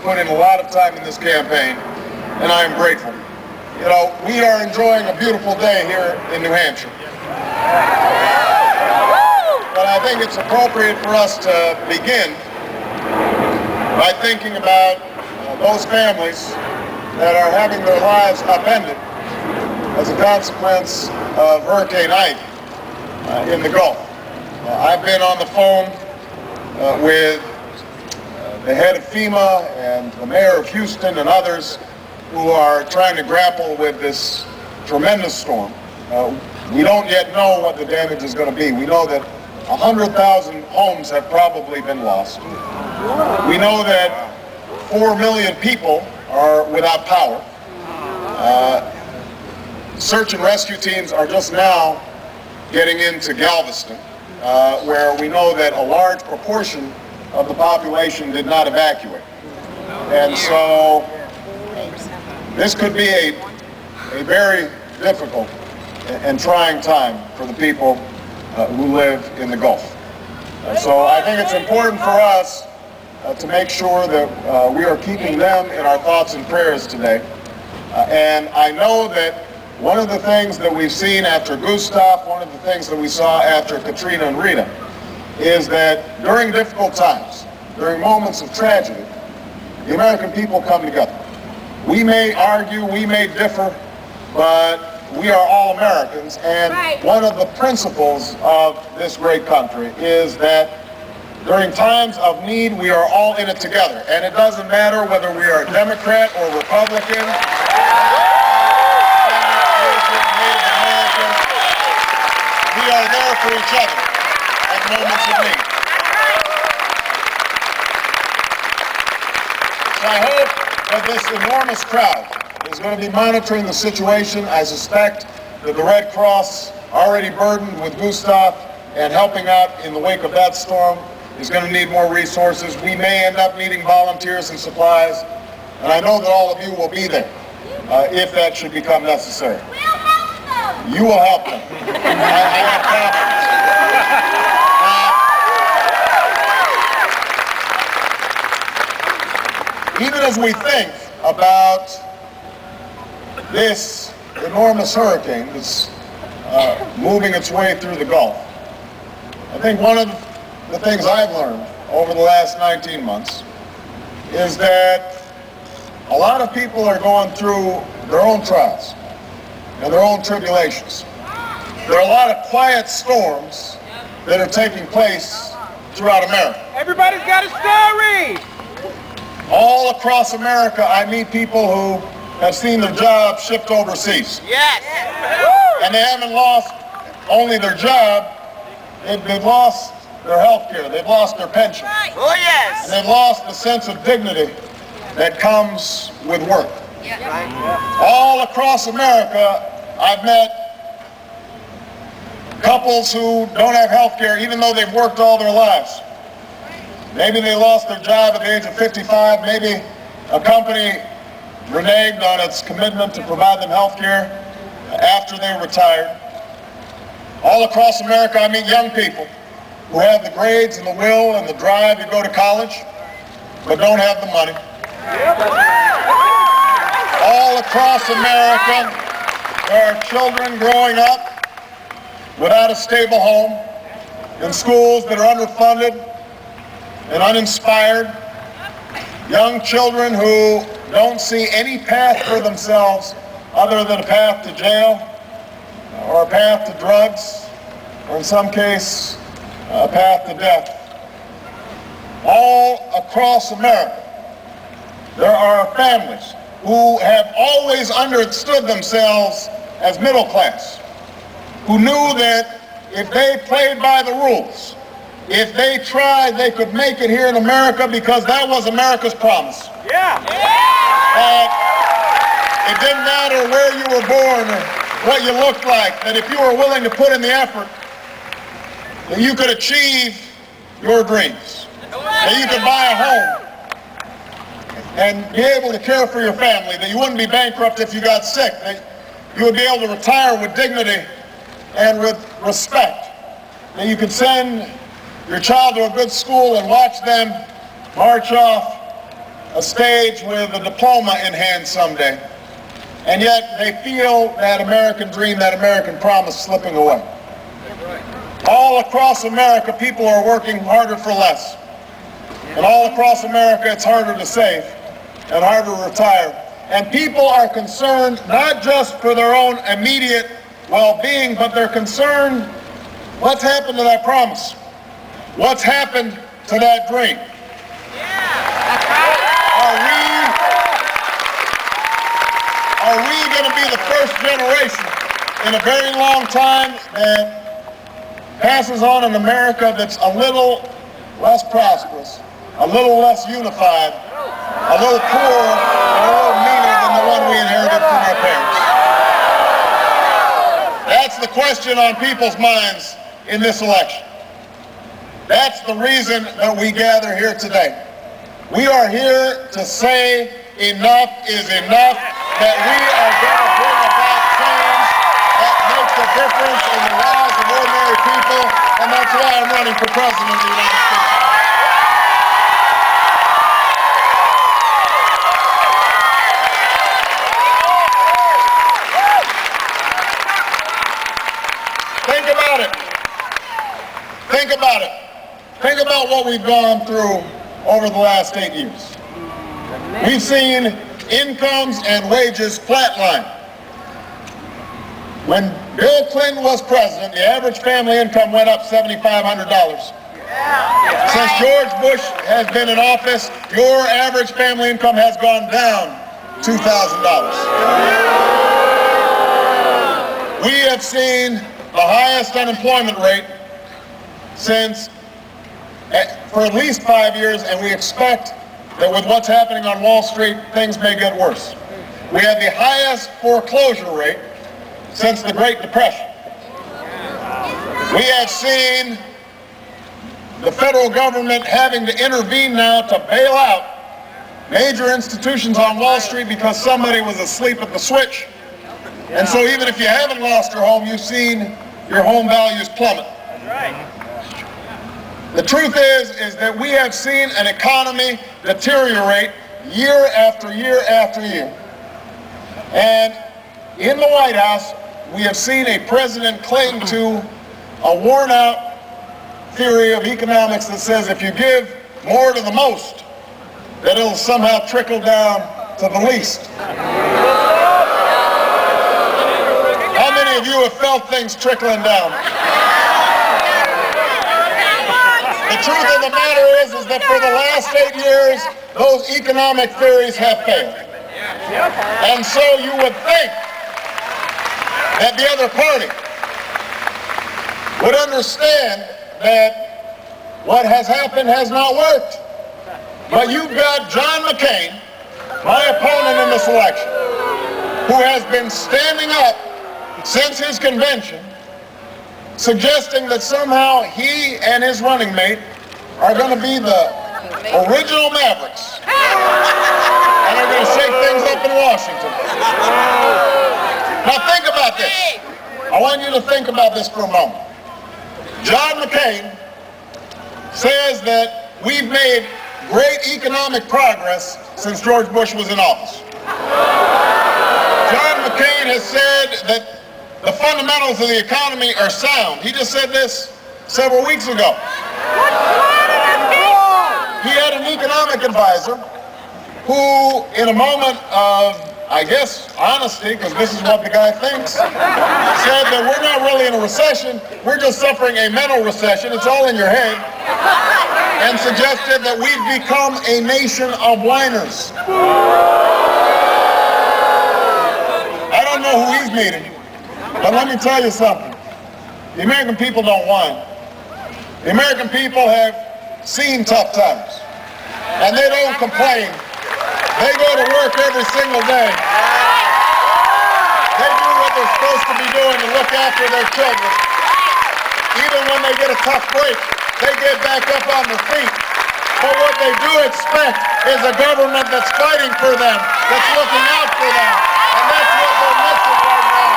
put in a lot of time in this campaign, and I am grateful. You know, we are enjoying a beautiful day here in New Hampshire. But I think it's appropriate for us to begin by thinking about those families that are having their lives upended as a consequence of Hurricane Ike in the Gulf. I've been on the phone with the head of FEMA and the mayor of Houston and others who are trying to grapple with this tremendous storm. We don't yet know what the damage is going to be. We know that 100,000 homes have probably been lost. We know that 4 million people are without power. Search and rescue teams are just now getting into Galveston, where we know that a large proportion of the population did not evacuate. And so this could be a very difficult and trying time for the people who live in the Gulf. So I think it's important for us to make sure that we are keeping them in our thoughts and prayers today. And I know that one of the things that we've seen after Gustav, one of the things that we saw after Katrina and Rita, is that during difficult times, during moments of tragedy, the American people come together. We may argue, we may differ, but we are all Americans, and one of the principles of this great country is that during times of need, we are all in it together. And it doesn't matter whether we are Democrat or Republican, we are there for each other at moments of need. So I hope that this enormous crowd is going to be monitoring the situation. I suspect that the Red Cross, already burdened with Gustav and helping out in the wake of that storm, is going to need more resources. We may end up needing volunteers and supplies, and I know that all of you will be there if that should become necessary. We'll help them. You will help them. I have confidence. Even as we think about this enormous hurricane that's moving its way through the Gulf, I think one of the things I've learned over the last 19 months is that a lot of people are going through their own trials and their own tribulations. There are a lot of quiet storms that are taking place throughout America. Everybody's got a story! All across America, I meet people who have seen their jobs shipped overseas. Yes! And they haven't lost only their job, they've lost their health care, they've lost their pension. Oh yes! And they've lost the sense of dignity that comes with work. All across America, I've met couples who don't have health care even though they've worked all their lives. Maybe they lost their job at the age of 55, maybe a company reneged on its commitment to provide them health care after they retired. All across America, I meet young people who have the grades and the will and the drive to go to college, but don't have the money. All across America, there are children growing up without a stable home, in schools that are underfunded and uninspired, young children who don't see any path for themselves other than a path to jail or a path to drugs, or in some case, a path to death. All across America, there are families who have always understood themselves as middle class, who knew that if they played by the rules, if they tried, they could make it here in America because that was America's promise. Yeah! It didn't matter where you were born or what you looked like, that if you were willing to put in the effort, that you could achieve your dreams, that you could buy a home and be able to care for your family, that you wouldn't be bankrupt if you got sick, that you would be able to retire with dignity and with respect, that you could send your child to a good school and watch them march off a stage with a diploma in hand someday, and yet they feel that American dream, that American promise slipping away. All across America, people are working harder for less. And all across America, it's harder to save and harder to retire. And people are concerned not just for their own immediate well-being, but they're concerned what's happened to that promise? What's happened to that dream? Are we going to be the first generation in a very long time that passes on an America that's a little less prosperous, a little less unified, a little poorer, and a little meaner than the one we inherited from our parents? That's the question on people's minds in this election. That's the reason that we gather here today. We are here to say enough is enough, that we are going to bring about change that makes a difference in the lives of ordinary people, and that's why I'm running for president of the United States. Think about it. Think about it. Think about what we've gone through over the last 8 years. We've seen incomes and wages flatline. When Bill Clinton was president, the average family income went up $7,500. Since George Bush has been in office, your average family income has gone down $2,000. We have seen the highest unemployment rate since for at least 5 years, and we expect that with what's happening on Wall Street, things may get worse. We have the highest foreclosure rate since the Great Depression. We have seen the federal government having to intervene now to bail out major institutions on Wall Street because somebody was asleep at the switch. And so even if you haven't lost your home, you've seen your home values plummet. The truth is that we have seen an economy deteriorate year after year after year. And in the White House, we have seen a president cling to a worn-out theory of economics that says if you give more to the most, that it'll somehow trickle down to the least. How many of you have felt things trickling down? The truth of the matter is that for the last 8 years, those economic theories have failed. And so you would think that the other party would understand that what has happened has not worked. But you've got John McCain, my opponent in this election, who has been standing up since his convention, suggesting that somehow he and his running mate are going to be the original Mavericks and are going to shake things up in Washington. Now think about this. I want you to think about this for a moment. John McCain says that we've made great economic progress since George Bush was in office. John McCain has said that the fundamentals of the economy are sound. He just said this several weeks ago. He had an economic advisor who, in a moment of, I guess, honesty, because this is what the guy thinks, said that we're not really in a recession, we're just suffering a mental recession, it's all in your head, and suggested that we've become a nation of whiners. I don't know who he's meeting. But let me tell you something. The American people don't whine. The American people have seen tough times. And they don't complain. They go to work every single day. They do what they're supposed to be doing to look after their children. Even when they get a tough break, they get back up on their feet. But what they do expect is a government that's fighting for them, that's looking out for them. And that's what they're missing right now.